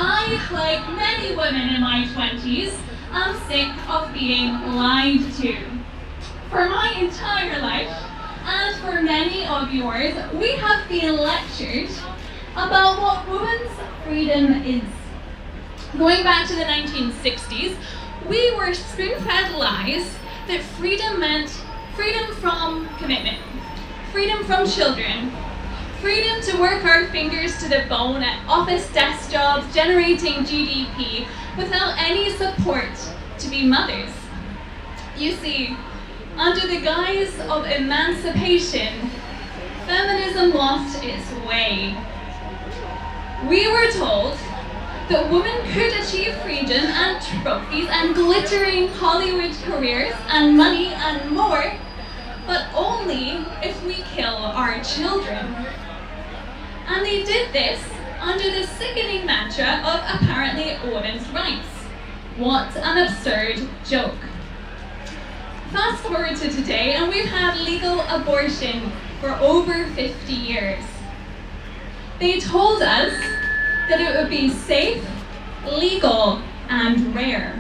I, like many women in my 20s, am sick of being lied to. For my entire life, and for many of yours, we have been lectured about what women's freedom is. Going back to the 1960s, we were spoon-fed lies that freedom meant freedom from commitment, freedom from children, freedom to work our fingers to the bone at office desk jobs generating GDP without any support to be mothers. You see, under the guise of emancipation, feminism lost its way. We were told that women could achieve freedom and trophies and glittering Hollywood careers and money and more, but only if we kill our children. And they did this under the sickening mantra of apparently women's rights. What an absurd joke. Fast forward to today, and we've had legal abortion for over 50 years. They told us that it would be safe, legal, and rare.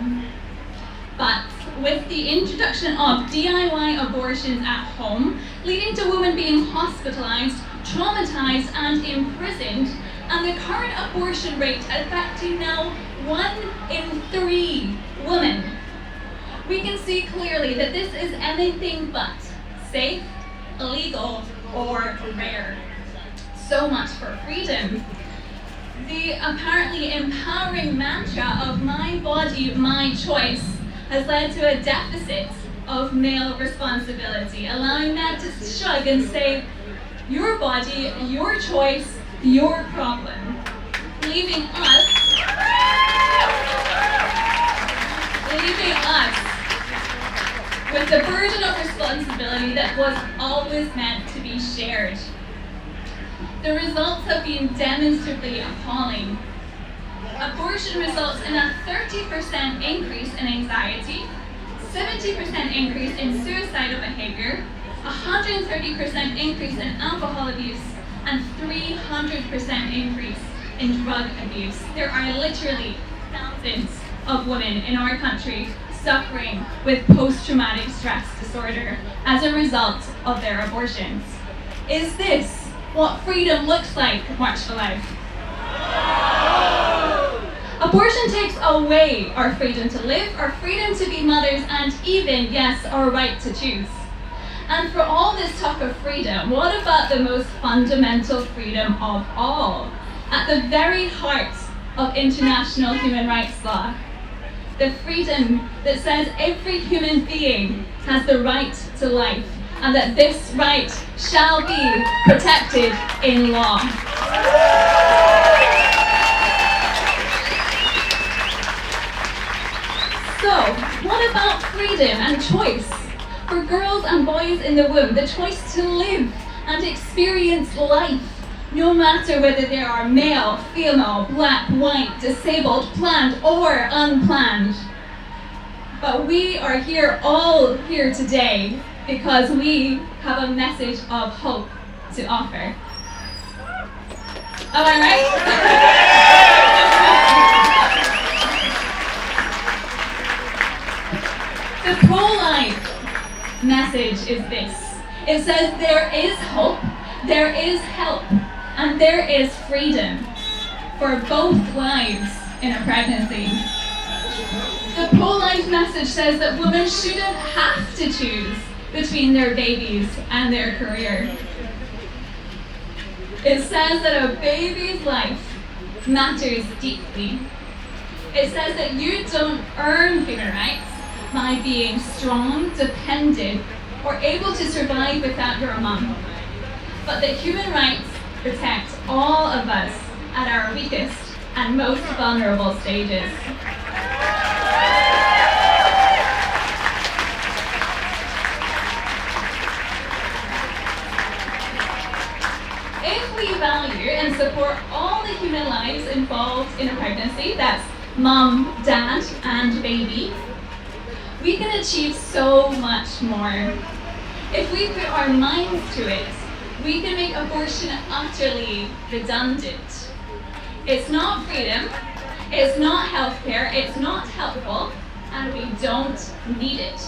But with the introduction of DIY abortions at home, leading to women being hospitalized, traumatized, and imprisoned, and the current abortion rate affecting now 1 in 3 women, we can see clearly that this is anything but safe, illegal, or rare. So much for freedom. The apparently empowering mantra of my body, my choice has led to a deficit of male responsibility, allowing men to shrug and say, your body, your choice, your problem, leaving us with the burden of responsibility that was always meant to be shared. The results have been demonstrably appalling. Abortion results in a 30% increase in anxiety, 70% increase in suicidal behavior, 130% increase in alcohol abuse, and 300% increase in drug abuse. There are literally thousands of women in our country suffering with post-traumatic stress disorder as a result of their abortions. Is this what freedom looks like, March for Life? Abortion takes away our freedom to live, our freedom to be mothers, and even, yes, our right to choose. And for all this talk of freedom, what about the most fundamental freedom of all? At the very heart of international human rights law, the freedom that says every human being has the right to life, and that this right shall be protected in law. So, what about freedom and choice? For girls and boys in the womb, the choice to live and experience life, no matter whether they are male, female, black, white, disabled, planned or unplanned. But we are all here today because we have a message of hope to offer. Am I right? The pro-life message is this. It says there is hope, there is help, and there is freedom for both lives in a pregnancy. The pro-life message says that women shouldn't have to choose between their babies and their career. It says that a baby's life matters deeply. It says that you don't earn human rights by being strong, dependent, or able to survive without your mum, but that human rights protect all of us at our weakest and most vulnerable stages. If we value and support all the human lives involved in a pregnancy, that's mum, dad, and baby, we can achieve so much more. If we put our minds to it, we can make abortion utterly redundant. It's not freedom, It's not healthcare, it's not helpful, and we don't need it.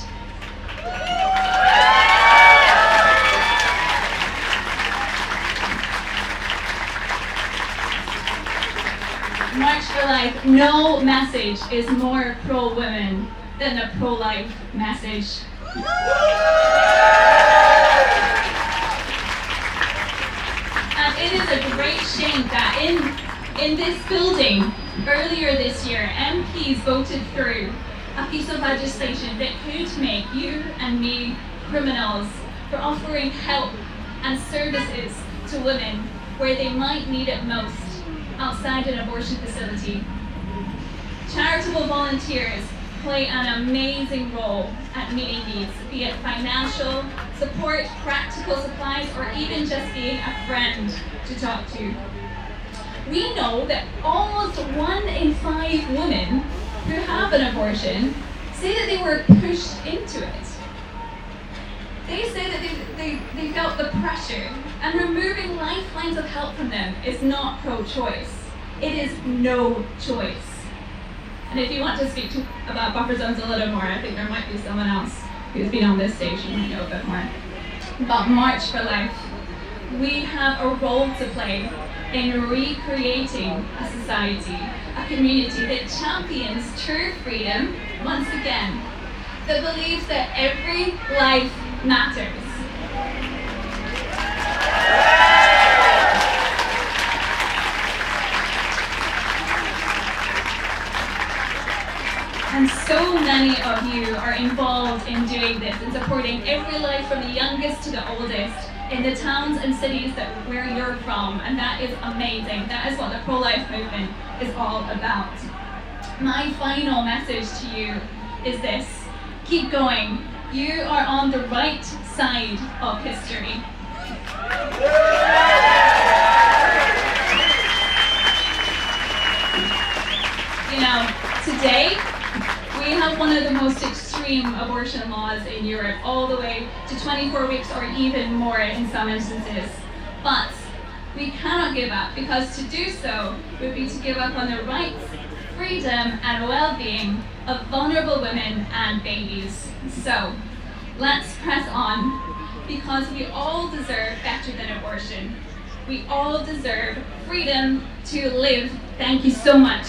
March for Life, no message is more pro-women than the pro-life message. And it is a great shame that in this building, earlier this year, MPs voted through a piece of legislation that could make you and me criminals for offering help and services to women where they might need it most, outside an abortion facility. Charitable volunteers play an amazing role at meeting needs, be it financial support, practical supplies, or even just being a friend to talk to. We know that almost 1 in 5 women who have an abortion say that they were pushed into it. They say that they felt the pressure, and removing lifelines of help from them is not pro-choice. It is no choice. And if you want to speak about buffer zones a little more, I think there might be someone else who's been on this stage who might know a bit more. But March for Life, we have a role to play in recreating a society, a community that champions true freedom once again, that believes that every life matters. And so many of you are involved in doing this and supporting every life from the youngest to the oldest in the towns and cities where you're from, and that is amazing. That is what the pro-life movement is all about. My final message to you is this: keep going. You are on the right side of history. You know, today we have one of the most extreme abortion laws in Europe, all the way to 24 weeks or even more in some instances. But we cannot give up, because to do so would be to give up on the rights, freedom, and well-being of vulnerable women and babies. So let's press on, because we all deserve better than abortion. We all deserve freedom to live. Thank you so much.